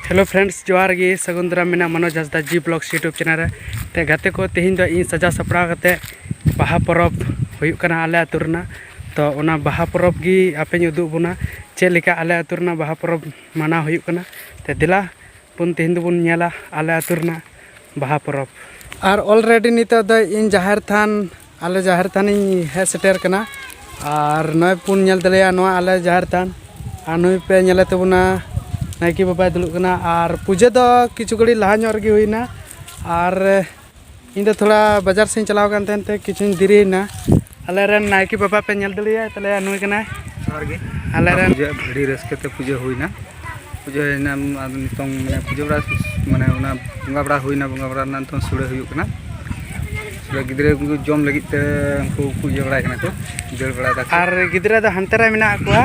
hello friends जोहार गे सगुंदरा मेना मनोज हंसदा जी blogs YouTube channel ते गाते को तेहिं दो इन सजा सपड़ा कते बाहा परब हुयुक कना आले आतु रना तो ओना बाहा परब गी आपेñ उदुग बुना चेक लेका आले आतु रना बाहा परब माना हुयुक कना ते दिला बुन तेहिं दो बुन नेला आले आतु रना बाहा परब आर ऑलरेडी नितो द इन जाहिर थान आले जाहिर थान इन हे सेटर कना आर नय पुन नेल दलेया नोआ आले जाहिर थान आ नुई पे नेले तबुना नायकी बाबा दुलुक कना और पूजा दो किछु घड़ी लहा ᱧᱚᱜ ᱨᱮᱜᱮ हुईना और इन दो थोड़ा बाजार से चलाव कान तहन ते किछु देरीना आले रन नायकी बाबा पे नेल दलिया तले नुई कना जोहार गे आले रन पूजा घड़ी रस्के ते पूजा हुईना पूजा हैना नितोंग माने पूजा बड़ा माने ओना बंगा बड़ा हुईना बंगा बड़ा नंतों सुड़े हुयुक कना सुड़े गिदरे को जम लगित ते उनको पूजा बड़ा कना को जल बड़ा दा और गिदरे दो हंतरा मेना कोआ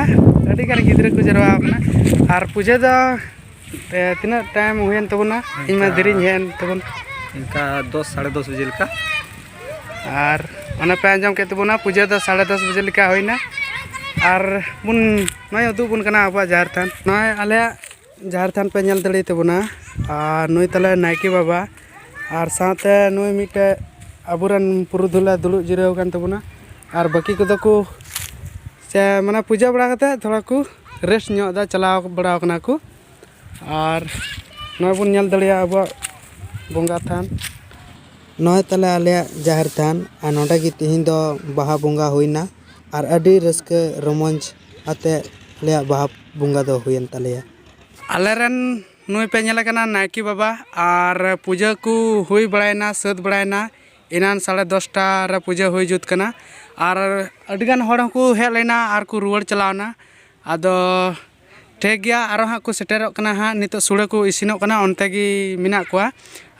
अडी गान गिदरे को जरवा कना और पूजा दो तीना टाइम हुएन तबना इन मा देरी हेन तबन इनका 10 साढ़े 10 बजे लका और ओना पे अंजम के तबना पूजा दो 10:30 बजे लका होइना और बुन नय उदु बुन कना अब जाहिर थान नय आले जाहिर थान पे नेल दली तबना और नुई तले नायकी बाबा और साथे नुई मिटे अबुरन पुरुधुला दुलु जिराव कान तबना और बाकी को को से माने पूजा बड़ा कते थोड़ा को रेस्ट ᱧᱚᱜ दा चलाव बड़ा कना को और नय बुन नेल दलिया अब बंगा थान नय तले आले जाहिर थान आ नोडा गी तिहिं दो बाहा बंगा हुईना और अडी रस्के रोमांच आते ले बाहा बंगा दो हुयन तलेया आले रन नुई पे नेल कना नायकी बाबा और पूजा को हुई बड़ायना सद बड़ायना इनान 10:30 रे पूजा हुई जुत कना और अडिगान हड़ को हेज लेना और को रुआड़ चलावना आदो ठीक गया आरो हाँ को सेटेरोक कना हाँ नितो सुड़े को इसिनोक कना ओनते गी मिना कोआ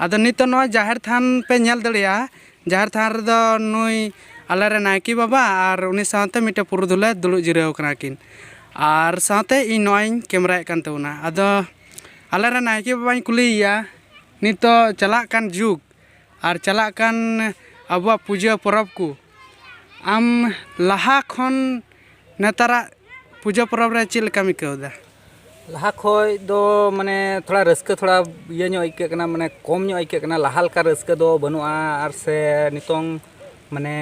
आदो नितो नो जाहिर थान पे नेल दलिया जाहिर थान रे दो नुई आले रे नायकी बाबा और उनी साथे मिटे पुरुधुले दुलु जिराव कना किन और साथे इ नोइन कैमरा कान तबना आदो आले रे नायकी बाबा कुलिया नितो चला कान जुग और चला कान अबुआ पूजा परब को आम लहा खन नेतारा पूजा परब रे चेल का मिकौदा लहा खोय दो माने थोड़ा रस्के थोड़ा ये ᱧᱚᱜ आइके कना माने कम ᱧᱚᱜ आइके कना लहा लका रस्के दो बनुआ और से नितोंग माने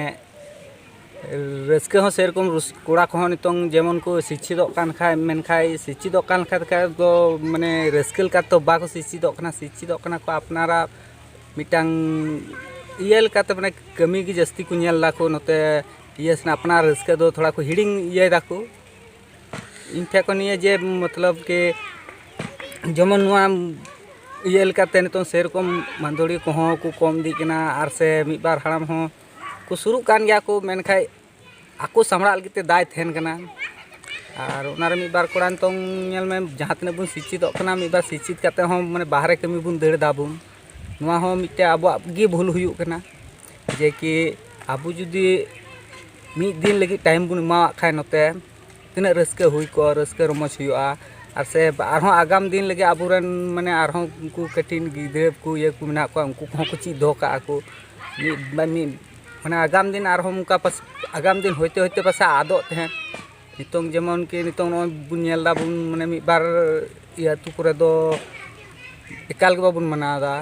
रस्के हो सेरकम कोड़ा को नितोंग जेमन को शिक्षित कान खाय मेन खाय शिक्षित कान खाय दो माने रस्केल का तो बाको शिक्षित कना को अपनारा मिटांग इयल का तो माने कमी की जस्ती को नेल लाको नते ये अपना रस्के दो थोड़ा को हिडिंग ये दाको इन ठे को निये जे मतलब के जमन नुआ इयल काते नितो सेरकम मांदोड़ी को हो को कम दी कना आर से मी बार हराम हो को शुरू कान गया को मेन खाय आको सामड़ा लगिते दाय थेन कना और उनार मी बार कोड़ान तोंग नेल में जहां तने बुन शिक्षित कना मी बार शिक्षित काते हो माने बाहरे कमी बुन दड़ दाबुन नुआ हो मिटे आबो गी भूल हुयुक कना जे कि आबो जुदी मी दिन लगी टाइम बुन मा खाय नते तीना रस्के हुई को रस्के रोमच हुआ और से आगाम दिन लगे आबुरन माने उनको कठिन गिद्रे को ये को मेना को उनको को चीज दो का को माने आगाम दिन उनका पास आगाम दिन होते होते पासा आदो तहन नितोंग जेमन के नितोंग न बुन नेलदा बुन माने मी बार या तु करे दो एकाल के बाबुन मनादा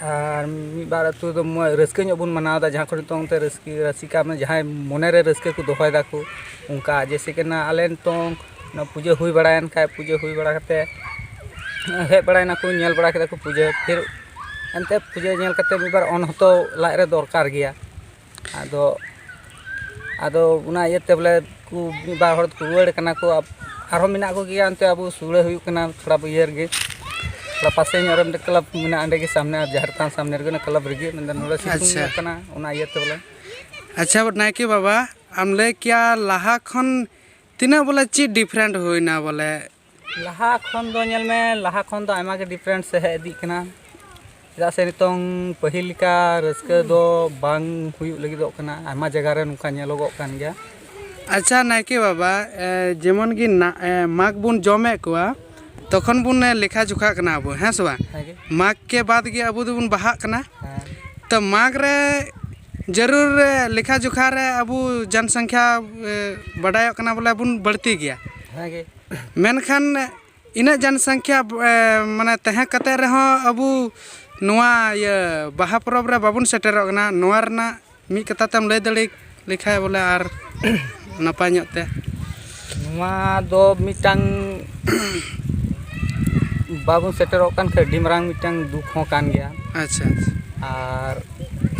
और मी बार तु दो रस्के ᱧᱚᱜ बुन मनादा जहां को नितोंग ते रस्के रसिका में जहां मोने रे रस्के को दोहयदा को उनका जैसे कि ना आले तो ना पूजा हुई बड़ायन खाए पूजा हुई बड़ा करते हे बड़ायना को नेल बड़ा करते को पूजा फिर अंते पूजा नेल करते मी बार ऑन होतो लाइ रे दरकार गया आदो आदो उना येते बोले को मी बार हर को रुआड़ कना को आरो मिना को गया अंते अब सुड़े हुई कना थोड़ा बियर गे थोड़ा पासे ᱧᱚᱨᱮ में क्लब मिना अंडे के सामने जाहिर थान सामने रे क्लब रे में नोड़ा सितुंग कना उना येते बोले अच्छा नायकी बाबा आमले क्या लहा खन तीना बोले ची डिफरेंट होइना बोले लहा खन दो नेल में लहा खन दो आमा के डिफरेंट से है दी कना जदा से नितोंग पहिल का रस्के दो बांग हुयु लगी दो कना आमा जगह रे नुका नेलोगो कान गया अच्छा नायकी बाबा जेमन की माग बुन जमे कोआ तखन बुन लेखा जुखा कना अब हैं सबा माग के बाद के अब बुन बाहा कना तो माग रे जरूर लेखा जुखा रे अबू जनसंख्या बढ़ाया कना बोले बुन बढ़ती गया मेनखान ᱤᱱᱟᱹᱜ ᱡᱚᱱᱥᱚᱝᱠᱷᱟ ᱢᱟᱱᱮ ᱛᱟᱦᱮᱸ ᱠᱟᱛᱮ ᱨᱮᱦᱚᱸ ᱟᱵᱚ ᱱᱚᱣᱟ ᱤᱭᱟᱹ ᱵᱟᱦᱟ ᱯᱚᱨᱚᱵᱽ ᱨᱮ ᱵᱟᱵᱚᱱ ᱥᱮᱴᱮᱨᱚᱜ ᱠᱟᱱᱟ ᱱᱚᱣᱟ ᱨᱮᱱᱟᱜ ᱢᱤᱫ ᱠᱟᱛᱷᱟ ᱛᱮᱢ ᱞᱟᱹᱭ ᱫᱟᱲᱮ ᱞᱮᱠᱷᱟᱡ ᱵᱚᱞᱮ ᱟᱨ ᱱᱟᱯᱟᱭ ᱧᱚᱜ ᱛᱮ ᱱᱚᱣᱟ ᱫᱚ ᱢᱤᱫᱴᱟᱝ ᱵᱟᱵᱚᱱ ᱥᱮᱴᱮᱨᱚᱜ ᱠᱟᱱ ᱠᱷᱟᱡ ᱟᱹᱰᱤ ᱢᱟᱨᱟᱝ ᱢᱤᱫᱴᱟᱝ ᱫᱩᱠ ᱦᱚᱸ ᱠᱟᱱ ᱜᱮᱭᱟ ᱟᱪᱪᱷᱟ ᱟᱨ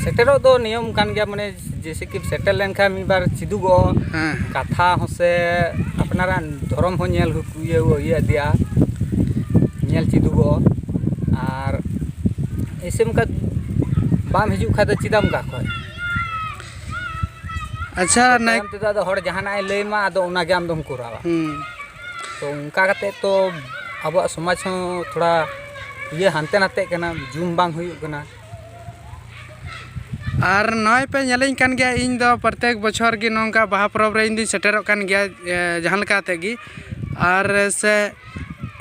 ᱥᱮᱴᱮᱨᱚᱜ ᱫᱚ ᱱᱤᱭᱚᱢ ᱠᱟᱱ ᱜᱮᱭᱟ ᱢᱟᱱᱮ ᱡᱮᱭᱥᱮ ᱠᱤ ᱥᱮᱴᱮᱨ ᱞᱮᱱᱠᱷᱟᱱ ᱢᱤᱫ ᱵᱟᱨ ᱪᱮᱫᱚᱜᱚᱜ ᱦᱮᱸ ᱠᱟᱛᱷᱟ ᱦᱚᱸ ᱥᱮ ᱟᱯᱱᱟᱨᱟᱜ ᱫᱷᱚᱨᱚᱢ ᱦᱚᱸ ᱧᱮᱞ ᱤᱭᱟᱹ ᱤᱫᱤᱜᱼᱟ ᱧᱮᱞ ᱪᱮᱫᱚᱜᱚᱜ ᱟᱨ ᱮᱥᱮ ᱚᱱᱠᱟ ᱵᱟᱢ ᱦᱤᱡᱩᱜ ᱠᱷᱟᱡ ᱫᱚ ᱪᱮᱫᱟᱢ ᱚᱱᱠᱟ ᱠᱷᱚᱡ ᱟᱪᱪᱷᱟ ᱛᱟᱭᱚᱢ ᱛᱮᱫᱚ ᱟᱫᱚ ᱦᱚᱲ ᱡᱟᱦᱟᱱᱟᱜ ᱮ ᱞᱟᱹᱭᱢᱟ ᱟᱫᱚ ᱚᱱᱟᱜᱮ ᱟᱢ ᱫᱚᱢ ᱠᱚᱨᱟᱣᱟ ᱛᱚ ᱚᱱᱠᱟ ᱠᱟᱛᱮᱫ ᱛᱚ ᱟᱵᱚᱣᱟᱜ ᱥᱚᱢᱟᱡᱽ ᱦᱚᱸ ᱛᱷᱚᱲᱟ ᱤᱭᱟᱹ ᱦᱟᱱᱛᱮ ᱱᱟᱛᱮᱜ ᱠᱟᱱᱟ ᱡᱩᱢ ᱵᱟᱝ ᱦᱩᱭᱩᱜ ᱠᱟᱱᱟ ᱟᱨ ᱱᱚᱜᱼᱚᱭ ᱯᱮ ᱧᱮᱞᱤᱧ ᱠᱟᱱ ᱜᱮᱭᱟ ᱤᱧ ᱫᱚ ᱯᱨᱚᱛᱮᱠ ᱵᱚᱪᱷᱚᱨ ᱜᱮ ᱱᱚᱝᱠᱟ ᱵᱟᱦᱟ ᱯᱚᱨᱚᱵᱽ ᱨᱮ ᱤᱧ ᱫᱩᱧ ᱥᱮᱴᱮᱨᱚᱜ ᱠᱟᱱ ᱜᱮᱭᱟ ᱡᱟᱦᱟᱸ ᱞᱮᱠᱟ ᱠᱟᱛᱮ ᱜᱮ ᱟᱨ ᱥᱮ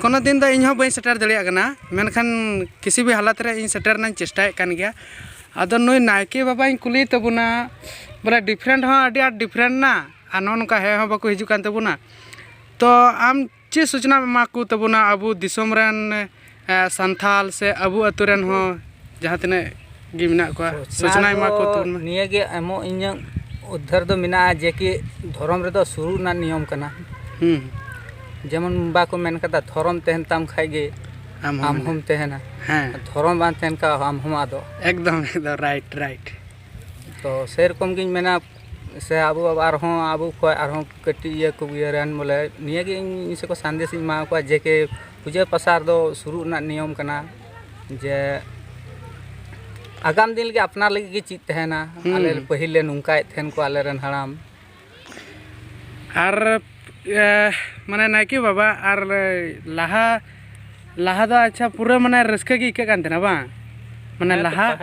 ᱠᱳᱱᱳ ᱫᱤᱱ ᱫᱚ ᱤᱧ ᱦᱚᱸ ᱵᱟᱹᱧ ᱥᱮᱴᱮᱨ ᱫᱟᱲᱮᱭᱟᱜ ᱠᱟᱱᱟ ᱢᱮᱱᱠᱷᱟᱱ ᱠᱤᱥᱤ ᱵᱤ ᱦᱟᱞᱟᱛ ᱨᱮ ᱤᱧ ᱥᱮᱴᱮᱨ ᱨᱮᱱᱟᱜ ᱪᱮᱥᱴᱟᱭᱮᱫ ᱠᱟᱱ ᱜᱮᱭᱟ ᱟᱫᱚ ᱱᱩᱭ ᱱᱟᱭᱠᱮ ᱵᱟᱵᱟᱧ ᱠᱩᱞᱤ ᱛᱟᱵᱚᱱᱟ ᱵᱚᱞᱮ ᱰᱤᱯᱷᱟᱨᱮᱱᱴ ᱦᱚᱸ ᱟᱹᱰᱤ ᱟᱸᱴ ᱰᱤᱯᱷᱟᱨᱮᱱᱴ ᱱᱟ ᱟᱨ ᱱᱚᱜᱼᱚ ᱱᱚᱝᱠᱟ ᱦᱮᱡ ᱦᱚᱸ ᱵᱟᱠᱚ ᱦᱤᱡᱩᱜ ᱠᱟᱱ ᱛᱟᱵᱚᱱᱟ ᱛᱚ ᱟᱢ ᱪᱮᱫ ᱥᱩᱪᱱᱟᱢ ᱮᱢᱟ ᱠᱚ ᱛᱟᱵᱚᱱᱟ ᱟᱵᱚ ᱫᱤᱥᱚᱢ ᱨᱮᱱ ᱥᱟᱱᱛᱟᱞ ᱥᱮ ᱟᱵᱚ ᱟᱹᱛᱩ ᱨᱮᱱ ᱦᱚᱸ ᱡᱟᱦᱟᱸ ᱛᱤᱱᱟᱹᱜ ᱜᱮ ᱢᱮᱱᱟᱜ ᱠᱚᱣᱟ ᱥᱩᱪᱱᱟ ᱮᱢᱟ ᱠᱚ ᱛᱟᱵᱚᱱ ᱢᱮ ᱱᱤᱭᱟᱹᱜᱮ ᱮᱢᱚᱜ ᱤᱧᱟᱹᱜ ᱩᱫᱽᱫᱷᱟᱨ ᱫᱚ ᱢᱮᱱᱟᱜᱼᱟ ᱡᱮ ᱠᱤ ᱫᱷᱚᱨᱚᱢ ᱨᱮᱫᱚ ᱥᱩᱨᱩᱜ ᱨᱮᱱᱟᱜ ᱱᱤᱭᱚᱢ ᱠᱟᱱᱟ ᱡᱮᱢᱚᱱ ᱵᱟᱠᱚ ᱢᱮᱱ ᱠᱟᱫᱟ ᱫᱷᱚᱨᱚᱢ ᱛᱟᱦᱮᱱ ᱛᱟᱢ ᱠᱷᱟᱡ ᱜᱮ ᱟᱢ ᱦᱚᱢ ᱛᱟᱦᱮᱱᱟ ᱦᱮᱸ ᱫᱷᱚᱨᱚᱢ ᱵᱟᱝ ᱛᱟᱦᱮᱱ ᱠᱷᱟᱡ ᱟᱢ ᱦᱚᱢ ᱟᱫᱚᱜ ᱮᱠᱫᱚᱢ ᱨᱟᱭᱤᱴ ᱛᱚ ᱥᱮᱨᱚᱠᱚᱢ ᱜᱤᱧ ᱢᱮᱱᱟ ᱥᱮ ᱟᱵᱚ ᱟᱨᱦᱚᱸ ᱟᱵᱚ ᱠᱷᱚᱡ ᱟᱨᱦᱚᱸ ᱠᱟᱹᱴᱤᱡ ᱤᱭᱟᱹ ᱠᱚ ᱤᱭᱟᱹᱨᱮᱱ ᱵᱚᱞᱮ ᱱᱤᱭᱟᱹᱜᱮ ᱤᱧ ᱥᱮ ᱠᱚ ᱥᱟᱸᱫᱮᱥ ᱤᱧ ᱮᱢᱟ ᱠᱚᱣᱟ ᱡᱮ ᱠᱤ ᱯᱩᱡᱟᱹ ᱯᱟᱥᱟ ᱨᱮᱫᱚ ᱥᱩᱨᱩᱜ ᱨᱮᱱᱟᱜ ᱱᱤᱭᱚᱢ ᱠᱟᱱᱟ ᱡᱮ ᱟᱜᱟᱢ ᱫᱤᱱ ᱞᱟᱹᱜᱤᱫ ᱟᱯᱱᱟᱨ ᱞᱟᱹᱜᱤᱫ ᱜᱮ ᱪᱮᱫ ᱛᱟᱦᱮᱱᱟ ᱟᱞᱮ ᱯᱟᱹᱦᱤᱞ ᱞᱮ ᱱᱚᱝᱠᱟᱭᱮᱫ ᱛᱟᱦᱮᱱ ᱠᱚ ᱟᱞᱮᱨᱮᱱ ᱦᱟᱲᱟᱢ ᱟᱨ ᱢᱟᱱᱮ ᱱᱟᱭᱠᱮ ᱵᱟᱵᱟ ᱟᱨ ᱞᱟᱦᱟ ᱫᱚ ᱟᱪᱪᱷᱟ ᱯᱩᱨᱟᱹ ᱢᱟᱱᱮ ᱨᱟᱹᱥᱠᱟᱹ ᱜᱮ ᱟᱹᱭᱠᱟᱹᱜ ᱠᱟᱱ ᱛᱟᱦᱮᱱᱟ ᱵᱟᱝ ᱢᱟᱱᱮ ᱞᱟᱦᱟ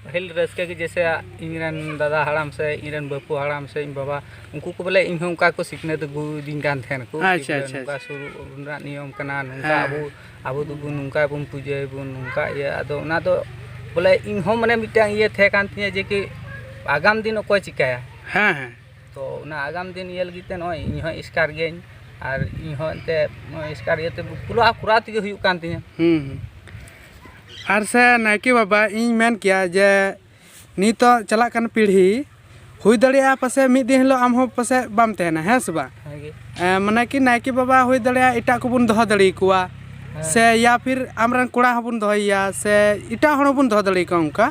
ᱯᱟᱹᱦᱤᱞ ᱨᱟᱹᱥᱠᱟᱹ ᱜᱮ ᱡᱮᱥᱮ ᱤᱧᱨᱮᱱ ᱫᱟᱫᱟ ᱦᱟᱲᱟᱢ ᱥᱮ ᱤᱧᱨᱮᱱ ᱵᱟᱹᱯᱩ ᱦᱟᱲᱟᱢ ᱥᱮ ᱤᱧ ᱵᱟᱵᱟ ᱩᱱᱠᱩ ᱠᱚ ᱵᱚᱞᱮ ᱤᱧᱦᱚᱸ ᱚᱱᱠᱟ ᱠᱚ ᱥᱤᱠᱷᱱᱟᱹᱛ ᱟᱹᱜᱩᱭᱫᱤᱧ ᱠᱟᱱ ᱛᱟᱦᱮᱱᱟᱠᱚ ᱟᱪᱪᱷᱟ ᱱᱚᱝᱠᱟ ᱥᱩᱨᱩᱜ ᱨᱮᱱᱟᱜ ᱱᱤᱭᱚᱢ ᱠᱟᱱᱟ ᱱᱚᱝᱠᱟ ᱟᱵᱚ ᱫᱚᱵᱚᱱ ᱱᱚᱝᱠᱟ ᱵᱚᱱ ᱯᱩᱡᱟᱹᱭᱟᱵᱚᱱ ᱱᱚᱝᱠᱟ ᱤᱭᱟᱹ ᱟᱫᱚ ᱚᱱᱟ ᱫᱚ ᱵᱚᱞᱮ ᱤᱧᱦᱚᱸ ᱢᱟᱱᱮ ᱢᱤᱫᱴᱟᱝ ᱤᱭᱟᱹ ᱛᱟᱦᱮᱸ ᱠᱟᱱ ᱛᱤᱧᱟᱹ ᱡᱮ ᱠᱤ ᱟᱜᱟᱢ ᱫᱤᱱ ᱚᱠᱚᱭ ᱪᱤᱠᱟᱹᱭᱟ ᱦᱮᱸ ᱛᱚ ᱚᱱᱟ ᱟᱜᱟᱢ ᱫᱤᱱ ᱤᱭᱟᱹ ᱞᱟᱹᱜᱤᱫ ᱛᱮ ᱱᱚᱜᱼᱚᱭ ᱤᱧᱦᱚᱸ ᱮᱥᱠᱟᱨ ᱜᱤᱭᱟᱹᱧ ᱟᱨ ᱤᱧᱦᱚᱸ ᱮᱱᱛᱮᱫ ᱱᱚᱜᱼᱚᱭ ᱮᱥᱠᱟᱨ ᱤᱭᱟᱹᱛᱮ ᱠᱚᱨᱟᱣ ᱛᱮᱜᱮ ᱦᱩᱭᱩᱜ ᱠᱟᱱ ᱛᱤᱧᱟᱹ ᱟᱨ ᱥᱮ ᱱᱟᱭᱠᱮ ᱵᱟᱵᱟ ᱤᱧ ᱢᱮᱱ ᱠᱮᱭᱟ ᱡᱮ ᱱᱤᱛᱚᱜ ᱪᱟᱞᱟᱜ ᱠᱟᱱ ᱯᱤᱲᱦᱤ ᱦᱩᱭ ᱫᱟᱲᱮᱭᱟᱜᱼᱟ ᱯᱟᱥᱮᱡ ᱢᱤᱫ ᱫᱤᱱ ᱦᱤᱞᱳᱜ ᱟᱢ ᱦᱚᱸ ᱯᱟᱥᱮᱡ ᱵᱟᱢ ᱛᱟᱦᱮᱱᱟ ᱦᱮᱸ ᱥᱮ ᱵᱟᱝ ᱢᱟᱱᱮ ᱠᱤ ᱱᱟᱭᱠᱮ ᱵᱟᱵᱟ ᱦᱩᱭ ᱫᱟᱲᱮᱭᱟᱜᱼᱟ ᱮᱴᱟᱜ ᱠᱚᱵᱚᱱ ᱫᱚᱦᱚ ᱫᱟᱲᱮᱭᱟᱠᱚᱣᱟ ᱥᱮ ᱭᱟ ᱯᱷᱤᱨ ᱟᱢᱨᱮᱱ ᱠᱚᱲᱟ ᱦᱚᱸᱵᱚᱱ ᱫᱚᱦᱚᱭᱮᱭᱟ ᱥᱮ ᱮᱴᱟᱜ ᱦᱚᱲ ᱦᱚᱸᱵᱚᱱ ᱫᱚᱦᱚ ᱫᱟᱲᱮᱭᱟᱠᱚᱣᱟ ᱚᱱᱠᱟ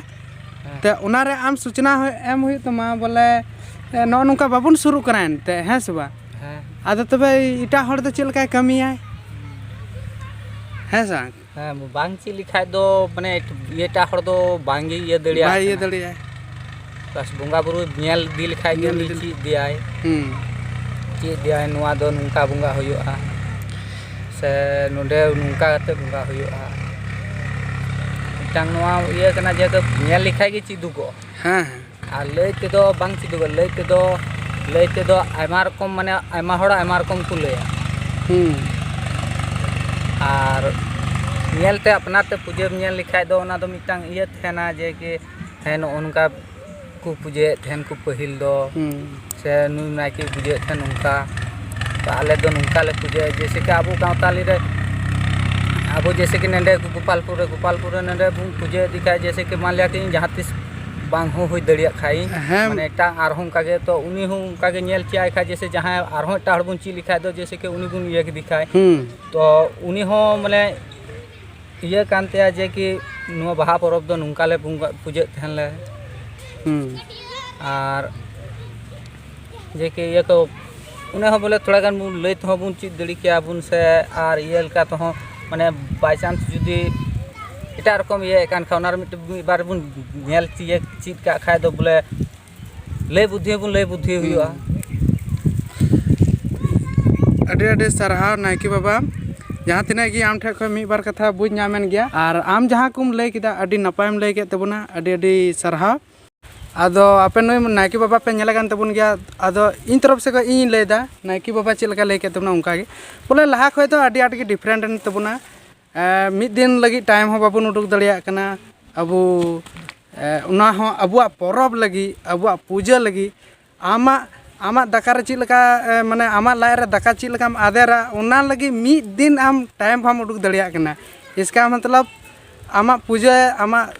ᱛᱮ ᱚᱱᱟᱨᱮ ᱟᱢ ᱥᱩᱪᱱᱟ ᱮᱢ ᱦᱩᱭᱩᱜ ᱛᱟᱢᱟ ᱵᱚᱞᱮ ᱱᱚᱜᱼᱚ ᱱᱚᱝᱠᱟ ᱵᱟᱵᱚᱱ ᱥᱩᱨᱩᱜ ᱠᱟᱱᱟ ᱮᱱᱛᱮᱫ ᱦᱮᱸ ᱥᱮ ᱵᱟᱝ ᱟᱫᱚ ᱛᱚᱵᱮ ᱮᱴᱟᱜ ᱦᱚᱲ ᱫᱚ ᱪᱮᱫ ᱞᱮᱠᱟᱭ ᱠᱟᱹᱢᱤᱭᱟᱭ ᱦᱮᱸ ᱥᱮ ᱵᱟᱝ ᱪᱮᱫ ᱞᱮᱠᱷᱟᱡ ᱫᱚ ᱢᱟᱱᱮ ᱮᱴᱟᱜ ᱦᱚᱲ ᱫᱚ ᱵᱟᱝᱜᱮ ᱤᱭᱟᱹ ᱫᱟᱲᱮᱭᱟᱜᱼᱟ ᱵᱟᱭ ᱤᱭᱟᱹ ᱫᱟᱲᱮᱭᱟᱜᱼᱟ ᱵᱟᱥ ᱵᱚᱸᱜᱟ ᱵᱩᱨᱩ ᱧᱮᱞ ᱤᱫᱤ ᱞᱮᱠᱷᱟᱡ ᱜᱮ ᱩᱱᱤ ᱪᱮᱫ ᱤᱫᱤᱭᱟᱭ ᱪᱮᱫ ᱤᱫᱤᱭᱟᱭ ᱱᱚᱣᱟ ᱫᱚ ᱱᱚᱝᱠᱟ ᱵᱚᱸᱜᱟ ᱦᱩᱭᱩᱜᱼᱟ ᱥᱮ ᱱᱚᱸᱰᱮ ᱱᱚᱝᱠᱟ ᱠᱟᱛᱮ ᱵᱚᱸᱜᱟ ᱦᱩᱭᱩᱜᱼᱟ ᱢᱤᱫᱴᱟᱝ ᱱᱚᱣᱟ ᱤᱭᱟᱹ ᱠᱟᱱᱟ ᱡᱮ ᱧᱮᱞ ᱞᱮᱠᱷᱟᱡ ᱜᱮ ᱪᱮᱫᱚᱜᱚᱜ ᱟᱨ ᱞᱟᱹᱭ ᱛᱮᱫᱚ ᱵᱟᱝ ᱪᱮᱫᱚᱜᱚᱜ ᱞᱟᱹᱭ ᱛᱮᱫᱚ ᱟᱭᱢᱟ ᱨᱚᱠᱚᱢ ᱢᱟᱱᱮ ᱟᱭᱢᱟ ᱦᱚᱲ ᱟᱭᱢᱟ ᱨᱚᱠᱚᱢ ᱠᱚ ᱞᱟᱹᱭᱟ ᱟᱨ ᱧᱮᱞᱛᱮ ᱟᱯᱱᱟᱨᱛᱮ ᱯᱩᱡᱟᱹᱢ ᱧᱮᱞ ᱞᱮᱠᱷᱟᱡ ᱫᱚ ᱚᱱᱟ ᱫᱚ ᱢᱤᱫᱴᱟᱝ ᱤᱭᱟᱹ ᱛᱟᱦᱮᱱᱟ ᱡᱮ ᱠᱤ ᱦᱮᱸ ᱱᱚᱜᱼᱚ ᱱᱚᱝᱠᱟ ᱠᱚ ᱯᱩᱡᱟᱹᱭᱮᱫ ᱛᱟᱦᱮᱱ ᱠᱚ ᱯᱟᱹᱦᱤᱞ ᱫᱚ ᱥᱮ ᱱᱩᱭ ᱱᱟᱭᱠᱮ ᱯᱩᱡᱟᱹᱭᱮᱫ ᱛᱟᱦᱮᱱ ᱱᱚᱝᱠᱟ ᱟᱞᱮ ᱫᱚ ᱱᱚᱝᱠᱟ ᱞᱮ ᱯᱩᱡᱟᱹᱭᱟ ᱡᱮᱭᱥᱮ ᱠᱤ ᱟᱵᱚ ᱜᱟᱶᱛᱟᱞᱤ ᱨᱮ ᱟᱵᱚ ᱡᱮᱭᱥᱮ ᱠᱤ ᱱᱚᱰᱮ ᱜᱳᱯᱟᱞᱯᱩᱨ ᱨᱮ ᱱᱚᱰᱮ ᱵᱚᱱ ᱯᱩᱡᱟᱹ ᱤᱫᱤ ᱠᱷᱟᱡ ᱡᱮᱭᱥᱮ ᱠᱤ ᱢᱟᱱ ᱞᱤᱭᱟ ᱠᱤ ᱤᱧ ᱡᱟᱦᱟᱸ ᱛᱤᱥ ᱵᱟᱝ ᱦᱚᱸ ᱦᱩᱭ ᱫᱟᱲᱮᱭᱟᱜ ᱠᱷᱟᱡ ᱢᱟᱱᱮ ᱮᱴᱟᱜ ᱟᱨᱦᱚᱸ ᱚᱱᱠᱟᱜᱮ ᱛᱚ ᱩᱱᱤ ᱦᱚᱸ ᱚᱱᱠᱟᱜᱮ ᱧᱮᱞ ᱪᱮᱫᱟᱭ ᱠᱷᱟᱡ ᱡᱮᱭᱥᱮ ᱡᱟᱦᱟᱸᱭ ᱟᱨᱦᱚᱸ ᱮᱴᱟᱜ ᱦᱚᱲ ᱵᱚᱱ ᱪᱮᱫ ᱞᱮᱠᱷᱟᱡ ᱫᱚ ᱡᱮᱭᱥᱮ ᱠᱤ ᱩᱱᱤ ᱵᱚᱱ ᱤᱭᱟᱹ ᱠᱮᱫᱮ ᱠᱷᱟᱡ ᱛᱚ ᱩᱱᱤ ᱦᱚᱸ ᱢᱟᱱᱮ ᱤᱭᱟᱹ ᱠᱟᱱ ᱛᱟᱭᱟ ᱡᱮ ᱠᱤ ᱱᱚᱣᱟ ᱵᱟᱦᱟ ᱯᱚᱨᱚᱵᱽ ᱫᱚ ᱱᱚᱝᱠᱟ ᱞᱮ ᱯᱩᱡᱟᱹᱜ ᱛᱟᱦᱮᱱ ᱞᱮ ᱟᱨ ᱡᱮ ᱠᱤ ᱤᱭᱟᱹ ᱠᱚ ᱚᱱᱟ ᱦᱚᱸ ᱵᱚᱞᱮ ᱛᱷᱚᱲᱟ ᱜᱟᱱ ᱵᱚᱱ ᱞᱟᱹᱭ ᱛᱮᱦᱚᱸ ᱵᱚᱱ ᱪᱮᱫ ᱫᱟᱲᱮ ᱠᱮᱭᱟᱵᱚᱱ ᱥᱮ ᱟᱨ ᱤᱭᱟᱹ ᱞᱮᱠᱟ ᱛᱮᱦᱚᱸ ᱢᱟᱱᱮ ᱵᱟᱭᱪᱟᱱᱥ ᱡᱩᱫᱤ ᱮᱴᱟᱜ ᱨᱚᱠᱚᱢ ᱤᱭᱟᱹᱭᱮᱫ ᱠᱟᱱ ᱠᱷᱟᱡ ᱚᱱᱟᱨᱮ ᱢᱤᱫ ᱵᱟᱨ ᱵᱚᱱ ᱧᱮᱞ ᱪᱮᱫ ᱠᱟᱜ ᱠᱷᱟᱡ ᱫᱚ ᱵᱚᱞᱮ ᱞᱟᱹᱭ ᱵᱩᱫᱽᱫᱷᱤ ᱦᱚᱸᱵᱚᱱ ᱞᱟᱹᱭ ᱵᱩᱫᱽᱫᱷᱤ ᱦᱩᱭᱩᱜᱼᱟ ᱟᱹᱰᱤ ᱟᱹᱰᱤ ᱥᱟᱨᱦᱟᱣ ᱱᱟᱭᱠᱮ ᱵᱟᱵᱟ ᱡᱟᱦᱟᱸ ᱛᱤᱱᱟᱹᱜ ᱜᱮ ᱟᱢ ᱴᱷᱮᱱ ᱠᱷᱚᱱ ᱢᱤᱫ ᱵᱟᱨ ᱠᱟᱛᱷᱟ ᱵᱩᱡᱽ ᱧᱟᱢᱮᱱ ᱜᱮᱭᱟ ᱟᱨ ᱟᱢ ᱡᱟᱦᱟᱸ ᱠᱚᱢ ᱞᱟᱹᱭ ᱠᱮᱫᱟ ᱟᱹᱰᱤ ᱱᱟᱯᱟᱭᱮᱢ ᱞᱟᱹᱭ ᱠᱮᱫ ᱛᱟᱵᱚᱱᱟ ᱟᱹᱰි ᱟᱹᱰᱤ ᱥᱟᱨᱦᱟᱣ ᱟᱫᱚ ᱟᱯᱮ ᱱᱩᱭ ᱱᱟᱭᱠᱮ ᱵᱟᱵᱟ ᱯᱮ ᱧᱮᱞ ᱠᱟᱱ ᱛᱟᱵᱚᱱ ᱜᱮᱭᱟ ᱟᱫᱚ ᱤᱧ ᱛᱚᱨᱚᱯ ᱥᱮᱫ ᱠᱷᱚᱱ ᱤᱧ ᱞᱟᱹᱭᱫᱟ ᱱᱟᱭᱠᱮ ᱵᱟᱵᱟ ᱪᱮᱫ ᱞᱮᱠᱟ ᱞᱟᱹᱭ ᱠᱮᱫ ᱛᱟᱵᱚᱱᱟ ᱚᱱᱠᱟᱜᱮ ᱵᱚᱞᱮ ᱞᱟᱦᱟ ᱠᱷᱚᱡ ᱫᱚ ᱟᱹᱰᱤ ᱟᱸᱴ ᱜᱮ ᱰᱤᱯᱷᱟᱨᱮᱱᱴ ᱮᱱ ᱛᱟᱵᱚᱱᱟ ᱢᱤᱫ ᱫᱤᱱ ᱞᱟᱹᱜᱤᱫ ᱴᱟᱭᱤᱢ ᱦᱚᱸ ᱵᱟᱵᱚᱱ ᱩᱰᱩᱠ ᱫᱟᱲᱮᱭᱟᱜ ᱠᱟᱱᱟ ᱟᱵᱚ ᱚᱱᱟ ᱦᱚᱸ ᱟᱵᱚᱣᱟᱜ ᱯᱚᱨᱚᱵᱽ ᱞᱟᱹᱜᱤᱫ ᱟᱵᱚᱣᱟᱜ ᱯᱩᱡᱟᱹ ᱞᱟᱹᱜᱤᱫ ᱟᱢᱟᱜ आमाक दाकार चीज लगा माने आमाक लाय रे दाका चीज लगा आदेरा उना लगी मी दिन आम टाइम हम उडुक दड़िया कना इसका मतलब आमाक पूजा आमाक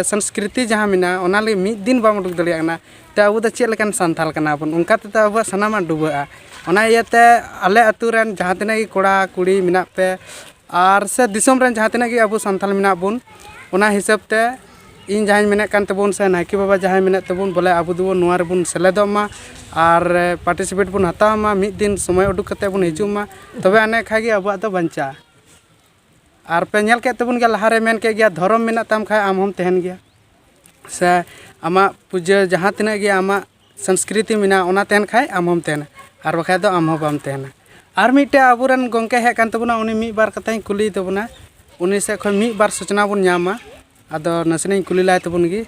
संस्कृति जहाँ मिना ओना लगी मी दिन बाम उडुक दड़िया कना ते अबु द चेक लेकान सांथाल कना बन उनका ते अब सनामा डुबा ओना इयाते आले अतु रेन जहाँ तिना की कोड़ा कुड़ी मिना पे और से दिसम रेन जहाँ तिना की अबु सांथाल मिना बुन ओना हिसाब ते इन जहाँ मेने कान तबुन से नायकी बाबा जहाँ मेने तबुन बोले अबु दुबुन नुआ रेबुन सेलेदोमा और पार्टिसिपेट बुन हतामा मिद दिन समय उडुक कते बुन हिजुमा तबे आने खागी अबुआ दो बंचा और पे नेल के तबुन के लहारे मेन के गया धर्म मेना तम खाय आम हम तहन गया से आमा पूजा जहाँ तिना गया आमा संस्कृति मेना ओना तहन खाय आम हम तहन और बखाय दो आम हम बाम तहन और मिटे अबुरन गंके हे कान तबुना उनी मी बार कथाई कुली तबुना उनी से खन मी बार सूचना बुन ᱧᱟᱢᱟ ᱟᱫᱚ ᱱᱟᱥᱮᱱᱟᱹᱧ ᱠᱩᱞᱤ ᱞᱟᱭ ᱛᱟᱵᱚᱱ ᱜᱮ